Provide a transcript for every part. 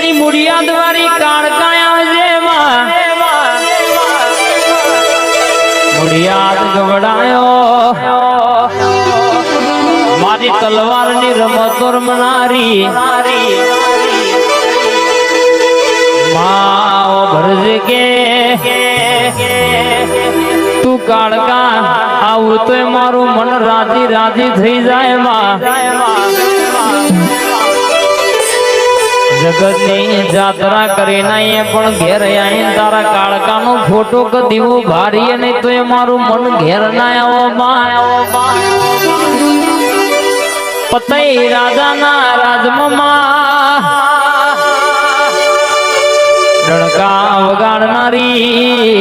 મારી મુડિયાદ વાળી કાળકાયા આવજે માં મુડિયાદ ગવડાયો મારી તલવારની રમતો રમનારી માઓ ભરજે કે તું કાળકા આવું તો મારું મન રાજી રાજી થઈ જાય માં જગતની જાત્રા કરીને પણ ઘેર આવીને તારા કાળકાનો ફોટો કદીવો ભારી અને તો એ મારું મન ઘેર ના આવો માં પતઈ રાજાના રાજમાં ડણકા વગાડનારી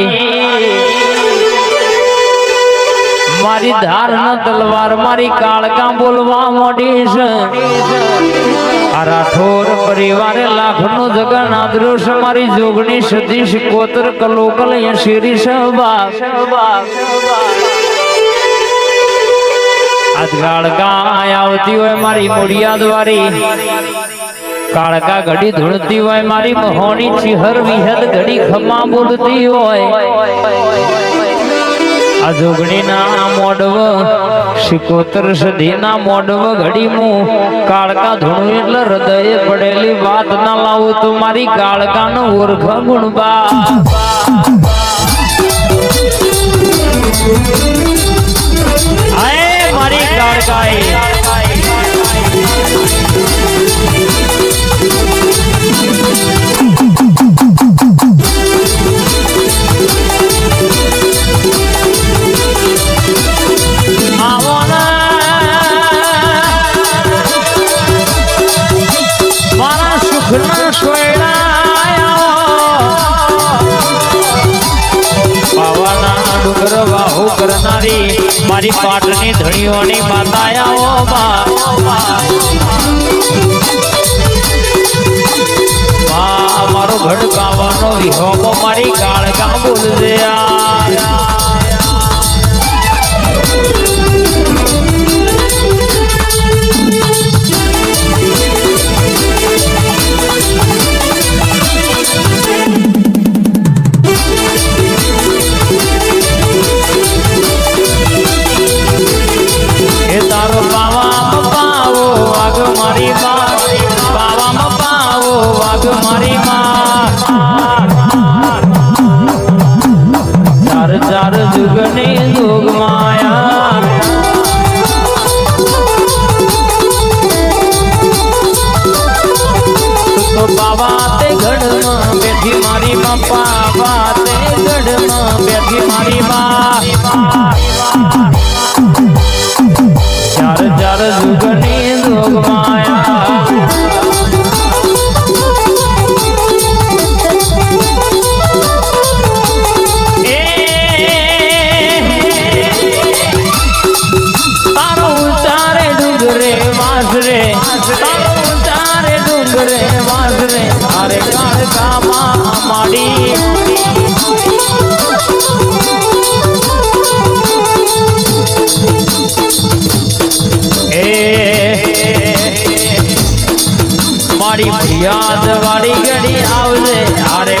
મારી ધાર ન તલવાર મારી કાળકા બોલવા મોડી છે આ રાઠોર પરિવારે લાખનો જગન આદર્યો છે મારી જોગણી સદી શિકોતર કલોકલ શેરી સબા આજ કાળકા આવતી હોય મારી મુડિયાદ વાળી કાળકા ઘડી ધૂળતી હોય મારી મહોણી ચિહર વિહદ ઘડી ખમા બોલતી હોય આ જોગણીના મોડવ શિકોતર સદીના મોડવ ઘડી હું કાળકા ધૂણું એટલે હૃદયે પડેલી વાત ના લાવું તો મારી કાળકાનો ઓરખ ગુણબા આય મારી કાળકાએ મારી પાટની ધણીઓની માતાયાઓ મારો ભડકાવાનો વિહોમો મારી કાળકા બોલજે મારી ચાર ચાર જુગની જોગ માયા તો બાબા તે ગઢમાં બેઠી મારી માં બાબા તે ગઢમાં બેઠી મારી માં ચાર ચાર જુગની જોગ માયા મારી યાદ વાળી ઘડી આવજે અરે